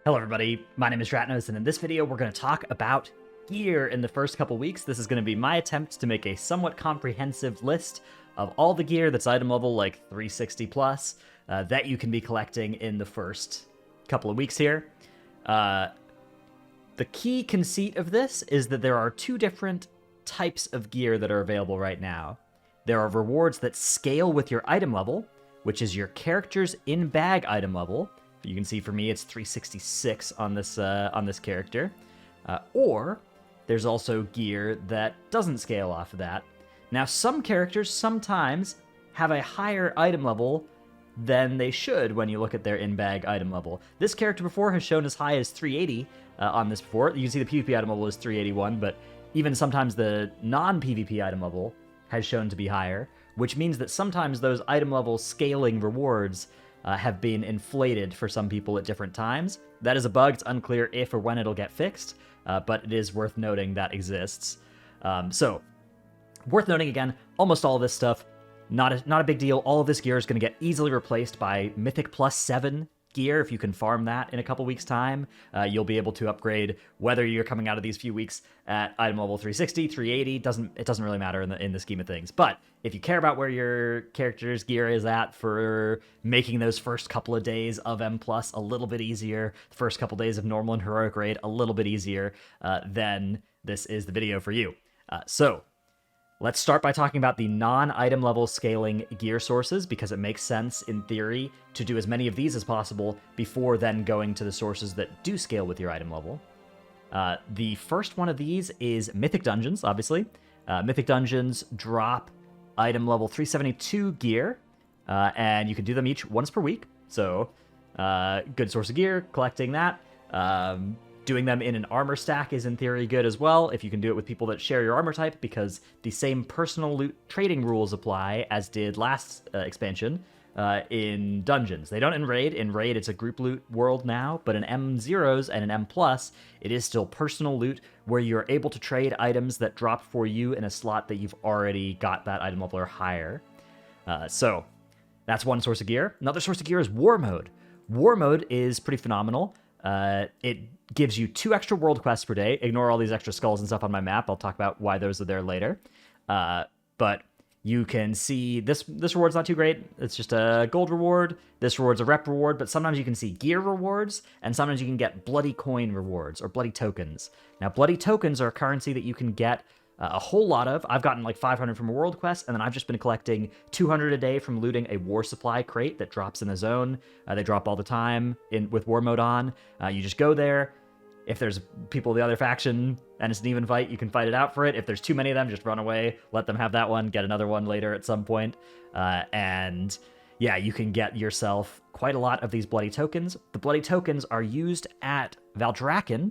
Hello everybody, my name is Dratnos, and in this video we're going to talk about gear in the first couple weeks. This is going to be my attempt to make a somewhat comprehensive list of all the gear that's item level like 360 plus that you can be collecting in the first couple of weeks here. The key conceit of this is that there are two different types of gear that are available right now. There are rewards that scale with your item level, which is your character's in-bag item level. You can see for me it's 366 on this character. Or there's also gear that doesn't scale off of that. Now some characters sometimes have a higher item level than they should when you look at their in-bag item level. This character before has shown as high as 380 on this before. You can see the PvP item level is 381, but even sometimes the non-PvP item level has shown to be higher, which means that sometimes those item level scaling rewards have been inflated for some people at different times. That is a bug. It's unclear if or when it'll get fixed, but it is worth noting that exists. So, worth noting again, almost all of this stuff, not a big deal. All of this gear is going to get easily replaced by Mythic plus 7 gear. If you can farm that in a couple weeks' time, you'll be able to upgrade whether you're coming out of these few weeks at item level 360, 380. It doesn't really matter in the scheme of things. But if you care about where your character's gear is at for making those first couple of days of M plus a little bit easier, the first couple days of normal and heroic raid a little bit easier, then this is the video for you. So let's start by talking about the non-item level scaling gear sources, because it makes sense, in theory, to do as many of these as possible before then going to the sources that do scale with your item level. The first one of these is Mythic Dungeons, obviously. Mythic Dungeons drop item level 372 gear, and you can do them each once per week. So, good source of gear, collecting that. Doing them in an armor stack is in theory good as well, if you can do it with people that share your armor type, because the same personal loot trading rules apply as did last expansion in Dungeons. They don't in Raid. In Raid, it's a group loot world now, but in M0s and in M+, it is still personal loot, where you're able to trade items that drop for you in a slot that you've already got that item level or higher. So, that's one source of gear. Another source of gear is War Mode. War Mode is pretty phenomenal. It gives you 2 extra world quests per day. Ignore all these extra skulls and stuff on my map. I'll talk about why those are there later. But you can see this reward's not too great. It's just a gold reward. This reward's a rep reward, but sometimes you can see gear rewards, and sometimes you can get bloody coin rewards or bloody tokens. Now, bloody tokens are a currency that you can get a whole lot of. I've gotten like 500 from a world quest, and then I've just been collecting 200 a day from looting a war supply crate that drops in the zone. They drop all the time with war mode on. You just go there. If there's people of the other faction and it's an even fight, you can fight it out for it. If there's too many of them, just run away, let them have that one, get another one later at some point. And yeah, you can get yourself quite a lot of these bloody tokens. The bloody tokens are used at Valdrakken.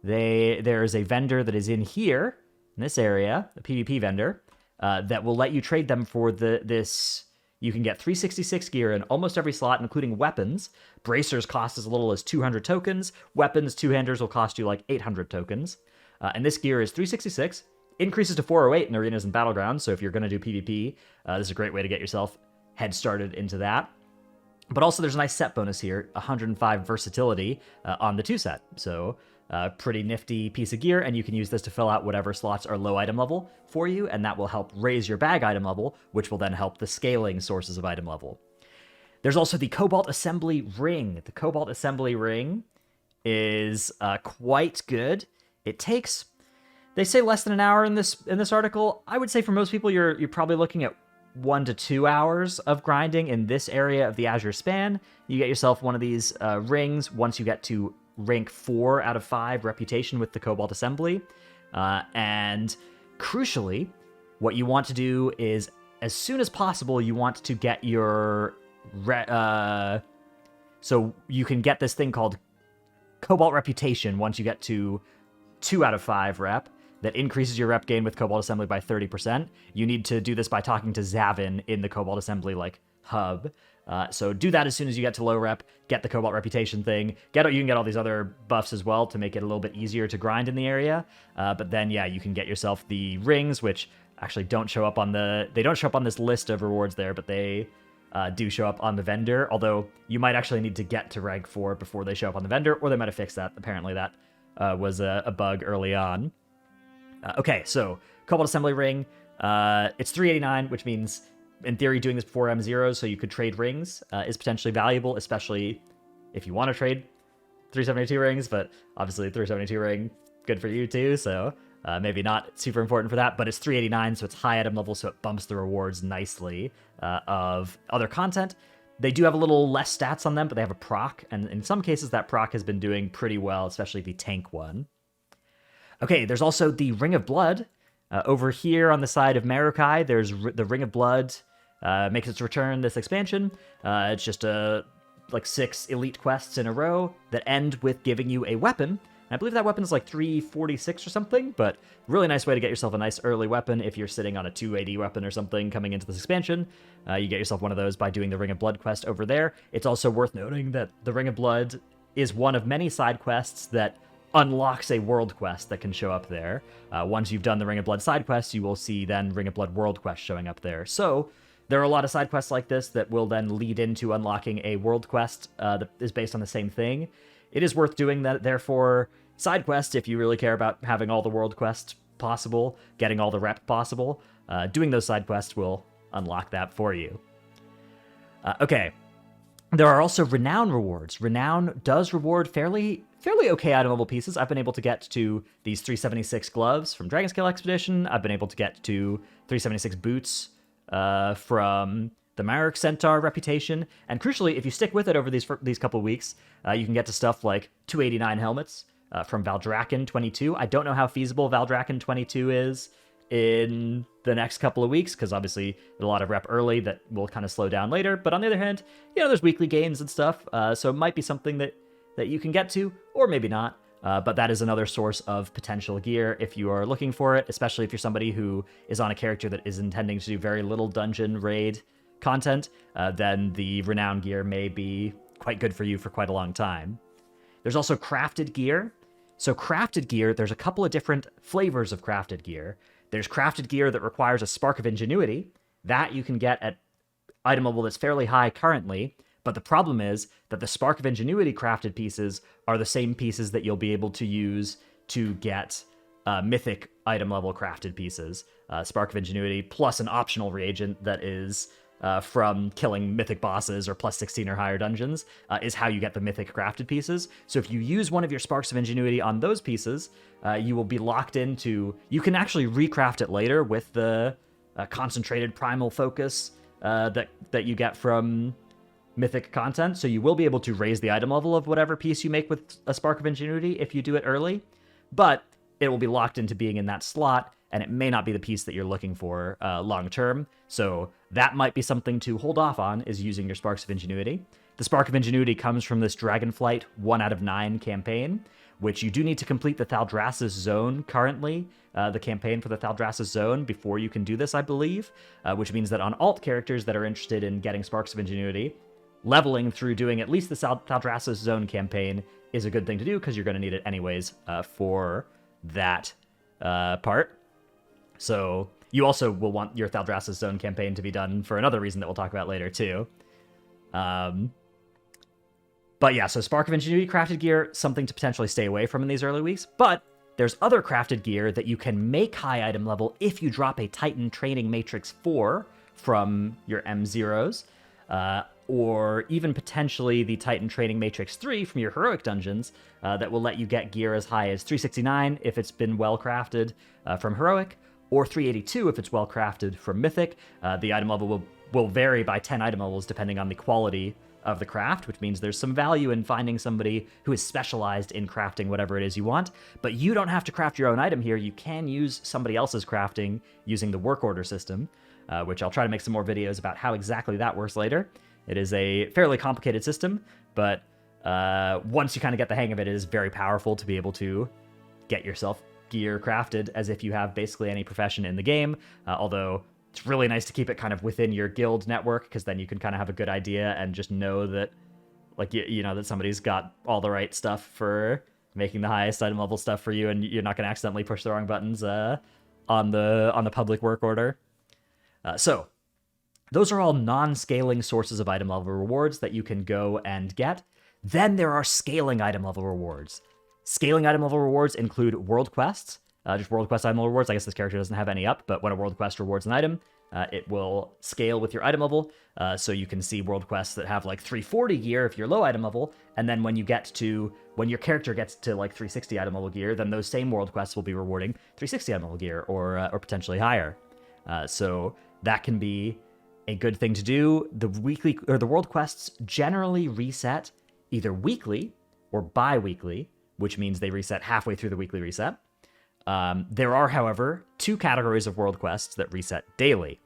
There is a vendor that is in here, in this area, a PvP vendor, that will let you trade them for this. You can get 366 gear in almost every slot, including weapons. Bracers cost as little as 200 tokens. Weapons, two-handers will cost you like 800 tokens. And this gear is 366, increases to 408 in arenas and battlegrounds, so if you're going to do PvP, this is a great way to get yourself head started into that. But also there's a nice set bonus here, 105 versatility on the 2 set. So pretty nifty piece of gear, and you can use this to fill out whatever slots are low item level for you, and that will help raise your bag item level, which will then help the scaling sources of item level. There's also the Cobalt Assembly Ring. The Cobalt Assembly Ring is quite good. It takes, they say, less than an hour in this article. I would say for most people you're probably looking at 1 to 2 hours of grinding in this area of the Azure Span. You get yourself one of these rings once you get to rank 4 out of 5 reputation with the Cobalt Assembly. And crucially, what you want to do is, as soon as possible, you want to get your... so you can get this thing called Cobalt Reputation once you get to 2 out of 5 rep. That increases your rep gain with Cobalt Assembly by 30%. You need to do this by talking to Zavin in the Cobalt Assembly hub. So do that as soon as you get to low rep, get the Cobalt Reputation thing. You can get all these other buffs as well to make it a little bit easier to grind in the area. But then, yeah, you can get yourself the rings, which actually don't show up on this list of rewards there, but they do show up on the vendor, although you might actually need to get to rank 4 before they show up on the vendor, or they might have fixed that. Apparently that was a bug early on. Okay, so Cobalt Assembly Ring, it's 389, which means in theory doing this before M0, so you could trade rings, is potentially valuable, especially if you want to trade 372 rings, but obviously 372 ring, good for you too, so maybe not super important for that, but it's 389, so it's high item level, so it bumps the rewards nicely of other content. They do have a little less stats on them, but they have a proc, and in some cases that proc has been doing pretty well, especially the tank one. Okay, there's also the Ring of Blood. Over here on the side of Maruuk, there's the Ring of Blood, makes its return this expansion. It's just like 6 elite quests in a row that end with giving you a weapon. And I believe that weapon is like 346 or something, but really nice way to get yourself a nice early weapon if you're sitting on a 280 weapon or something coming into this expansion. You get yourself one of those by doing the Ring of Blood quest over there. It's also worth noting that the Ring of Blood is one of many side quests that unlocks a world quest that can show up there. Once you've done the Ring of Blood side quest, you will see then Ring of Blood world quest showing up there. So there are a lot of side quests like this that will then lead into unlocking a world quest that is based on the same thing. It is worth doing that, therefore, side quests, if you really care about having all the world quests possible, getting all the rep possible, doing those side quests will unlock that for you. Okay, there are also Renown rewards. Renown does reward fairly okay item level pieces. I've been able to get to these 376 gloves from Dragonscale Expedition. I've been able to get to 376 boots from the Maruuk Centaur reputation, and crucially, if you stick with it over these couple weeks, you can get to stuff like 289 helmets from Valdrakken 22. I don't know how feasible Valdrakken 22 is in the next couple of weeks, because obviously there's a lot of rep early that will kind of slow down later, but on the other hand, there's weekly games and stuff, so it might be something that you can get to, or maybe not. But that is another source of potential gear if you are looking for it, especially if you're somebody who is on a character that is intending to do very little dungeon raid content, then the Renown gear may be quite good for you for quite a long time. There's also crafted gear. So crafted gear, there's a couple of different flavors of crafted gear. There's crafted gear that requires a Spark of Ingenuity. That you can get at item level that's fairly high currently, but the problem is that the Spark of Ingenuity crafted pieces are the same pieces that you'll be able to use to get Mythic item level crafted pieces. Spark of Ingenuity plus an optional reagent that is from killing Mythic bosses or plus 16 or higher dungeons is how you get the Mythic crafted pieces. So if you use one of your Sparks of Ingenuity on those pieces, you will be locked into... You can actually recraft it later with the concentrated primal focus that you get from Mythic content, so you will be able to raise the item level of whatever piece you make with a Spark of Ingenuity if you do it early, but it will be locked into being in that slot, and it may not be the piece that you're looking for long term, so that might be something to hold off on, is using your Sparks of Ingenuity. The Spark of Ingenuity comes from this Dragonflight 1 out of 9 campaign, which you do need to complete the Thaldraszus Zone currently, the campaign for the Thaldraszus Zone, before you can do this, I believe, which means that on alt characters that are interested in getting Sparks of Ingenuity, leveling through doing at least the Thaldraszus Zone campaign is a good thing to do, because you're going to need it anyways for that part. So you also will want your Thaldraszus Zone campaign to be done for another reason that we'll talk about later too. But yeah, so Spark of Ingenuity crafted gear, something to potentially stay away from in these early weeks, but there's other crafted gear that you can make high item level if you drop a Titan Training Matrix 4 from your M0s, or even potentially the Titan Training Matrix 3 from your Heroic Dungeons, that will let you get gear as high as 369 if it's been well crafted from Heroic, or 382 if it's well crafted from Mythic. The item level will vary by 10 item levels depending on the quality of the craft, which means there's some value in finding somebody who is specialized in crafting whatever it is you want. But you don't have to craft your own item here. You can use somebody else's crafting using the work order system, which I'll try to make some more videos about how exactly that works later. It is a fairly complicated system, but once you kind of get the hang of it, it is very powerful to be able to get yourself gear crafted as if you have basically any profession in the game, although it's really nice to keep it kind of within your guild network, because then you can kind of have a good idea and just know that, like, you know that somebody's got all the right stuff for making the highest item level stuff for you, and you're not going to accidentally push the wrong buttons on the public work order. So Those are all non-scaling sources of item level rewards that you can go and get. Then there are scaling item level rewards. Scaling item level rewards include world quests, just world quest item level rewards. I guess this character doesn't have any up, but when a world quest rewards an item, it will scale with your item level. So you can see world quests that have like 340 gear if you're low item level, and then when your character gets to like 360 item level gear, then those same world quests will be rewarding 360 item level gear or potentially higher. So that can be a good thing to do. The weekly or the world quests generally reset either weekly or bi-weekly, which means they reset halfway through the weekly reset. There are, however, 2 categories of world quests that reset daily.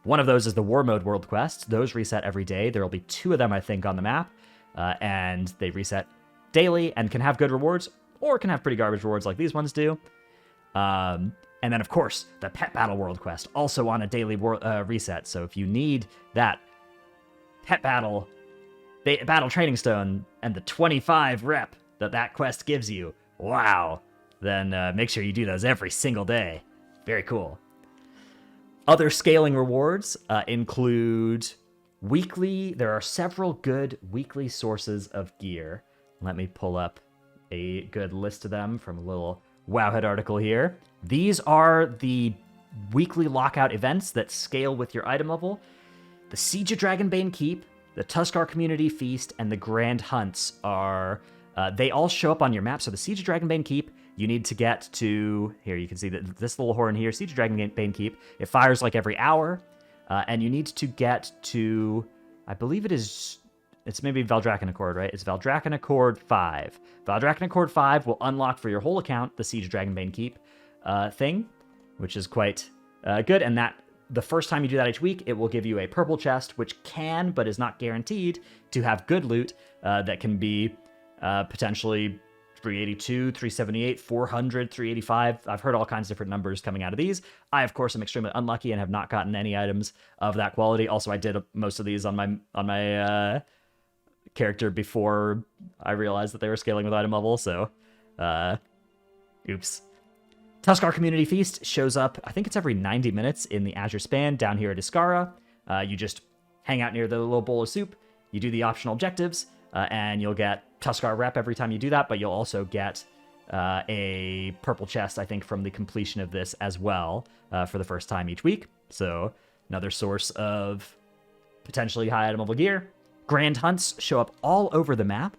One of those is the War Mode world quests. Those reset every day. There will be 2 of them, I think, on the map, and they reset daily and can have good rewards, or can have pretty garbage rewards like these ones do. And then, of course, the Pet Battle World Quest, also on a daily reset. So if you need that Pet Battle Training Stone and the 25 rep that quest gives you, wow, then make sure you do those every single day. Very cool. Other scaling rewards include weekly. There are several good weekly sources of gear. Let me pull up a good list of them from a little Wowhead article here. These are the weekly lockout events that scale with your item level. The Siege of Dragonbane Keep, the Tuskarr Community Feast, and the Grand Hunts are... they all show up on your map. So the Siege of Dragonbane Keep, you need to get to... Here, you can see that this little horn here, Siege of Dragonbane Keep. It fires like every hour, and you need to get to... I believe it is... It's maybe Valdrakken Accord, right? It's Valdrakken Accord 5. Valdrakken Accord 5 will unlock for your whole account the Siege of Dragonbane Keep thing, which is quite good. And that the first time you do that each week, it will give you a purple chest, which can, but is not guaranteed, to have good loot that can be potentially 382, 378, 400, 385. I've heard all kinds of different numbers coming out of these. I, of course, am extremely unlucky and have not gotten any items of that quality. Also, I did most of these on my character before I realized that they were scaling with item level, so oops. Tuskarr Community Feast shows up, I think it's every 90 minutes in the Azure Span down here at Iskara. You just hang out near the little bowl of soup, you do the optional objectives, and you'll get Tuskarr rep every time you do that, but you'll also get a purple chest, I think, from the completion of this as well for the first time each week. So another source of potentially high item level gear. Grand Hunts show up all over the map.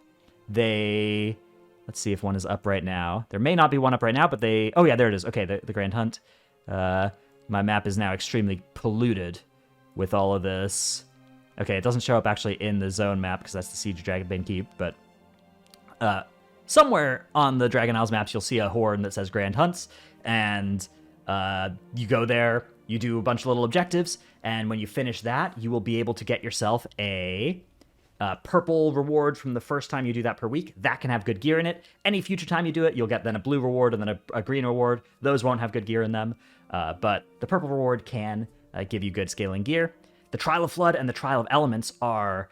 Let's see if one is up right now. There may not be one up right now, but oh yeah, there it is. Okay, the Grand Hunt. My map is now extremely polluted with all of this. Okay, it doesn't show up actually in the zone map because that's the Siege of Dragonbane Keep, but somewhere on the Dragon Isles maps, you'll see a horn that says Grand Hunts, and you go there, you do a bunch of little objectives, and when you finish that, you will be able to get yourself a purple reward from the first time you do that per week. That can have good gear in it. Any future time you do it, you'll get then a blue reward and then a green reward. Those won't have good gear in them, but the purple reward can give you good scaling gear. The Trial of Flood and the Trial of Elements are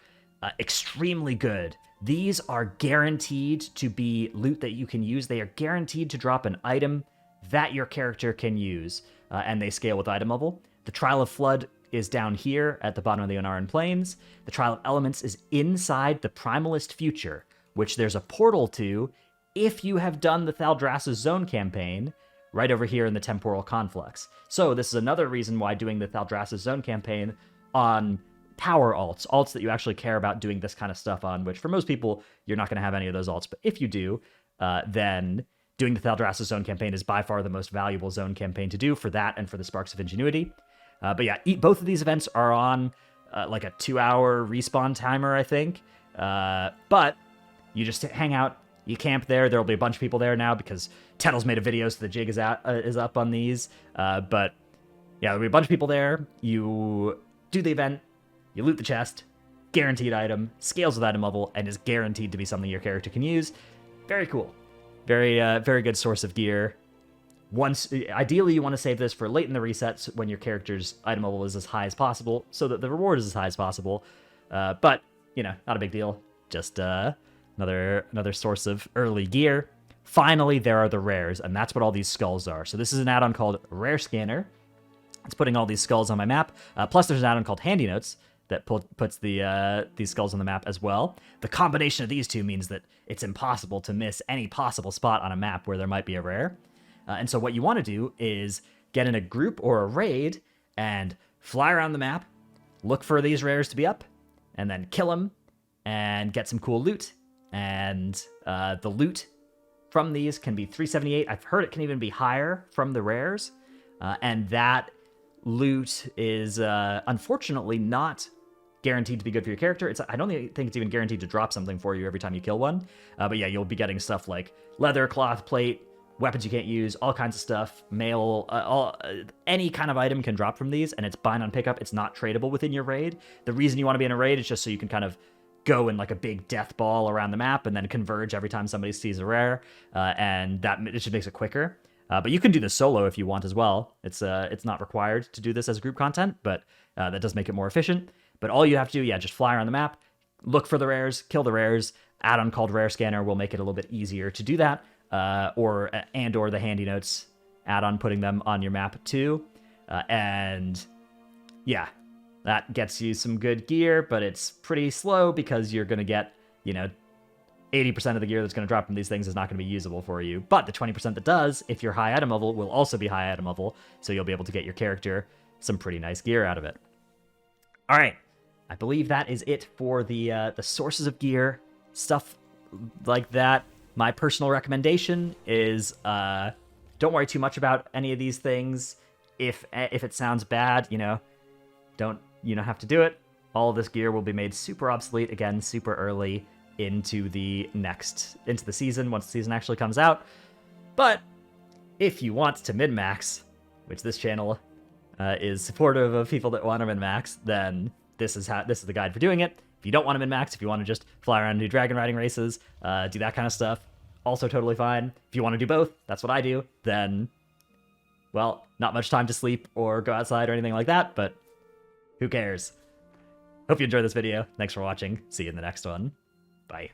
extremely good. These are guaranteed to be loot that you can use. They are guaranteed to drop an item that your character can use, and they scale with item level. The Trial of Flood is down here at the bottom of the Onaran Plains. The Trial of Elements is inside the Primalist Future, which there's a portal to if you have done the Thaldraszus Zone campaign right over here in the Temporal Conflux. So this is another reason why doing the Thaldraszus Zone campaign on power alts that you actually care about doing this kind of stuff on, which for most people, you're not going to have any of those alts, but if you do, then doing the Thaldraszus Zone campaign is by far the most valuable zone campaign to do for that and for the Sparks of Ingenuity. But yeah, both of these events are on like a 2-hour respawn timer, I think. But you just hang out, you camp there. There'll be a bunch of people there now because Tettle's made a video, so the jig is up on these. But yeah, there'll be a bunch of people there. You do the event, you loot the chest, guaranteed item, scales with item level, and is guaranteed to be something your character can use. Very cool. Very good source of gear. Ideally, you want to save this for late in the resets when your character's item level is as high as possible, so that the reward is as high as possible. But, you know, not a big deal. Just another source of early gear. Finally, there are the rares, and that's what all these skulls are. So this is an add-on called Rare Scanner. It's putting all these skulls on my map. Plus, there's an add-on called Handy Notes that puts these skulls on the map as well. The combination of these two means that it's impossible to miss any possible spot on a map where there might be a rare. And so what you want to do is get in a group or a raid and fly around the map, look for these rares to be up, and then kill them and get some cool loot. And the loot from these can be 378. I've heard it can even be higher from the rares. And that loot is unfortunately not guaranteed to be good for your character. I don't think it's even guaranteed to drop something for you every time you kill one. But yeah, you'll be getting stuff like leather, cloth, plate, weapons you can't use, all kinds of stuff, mail, any kind of item can drop from these, and it's bind on pickup. It's not tradable within your raid. The reason you want to be in a raid is just so you can kind of go in like a big death ball around the map and then converge every time somebody sees a rare, and it just makes it quicker. But you can do this solo if you want as well. It's not required to do this as group content, but that does make it more efficient. But all you have to do, just fly around the map, look for the rares, kill the rares. Add-on called Rare Scanner will make it a little bit easier to do that. Or the Handy Notes add-on, putting them on your map too. And yeah, that gets you some good gear, but it's pretty slow because you're going to get, 80% of the gear that's going to drop from these things is not going to be usable for you. But the 20% that does, if you're high item level, will also be high item level, so you'll be able to get your character some pretty nice gear out of it. All right, I believe that is it for the sources of gear, stuff like that. My personal recommendation is don't worry too much about any of these things. If it sounds bad, don't have to do it. All of this gear will be made super obsolete again, super early into the season, once the season actually comes out. But if you want to min-max, which this channel is supportive of people that want to min-max, then this is the guide for doing it. If you don't want to min-max, if you want to just fly around and do dragon riding races, do that kind of stuff, also totally fine. If you want to do both, that's what I do, then, well, not much time to sleep or go outside or anything like that, but who cares? Hope you enjoyed this video. Thanks for watching. See you in the next one. Bye.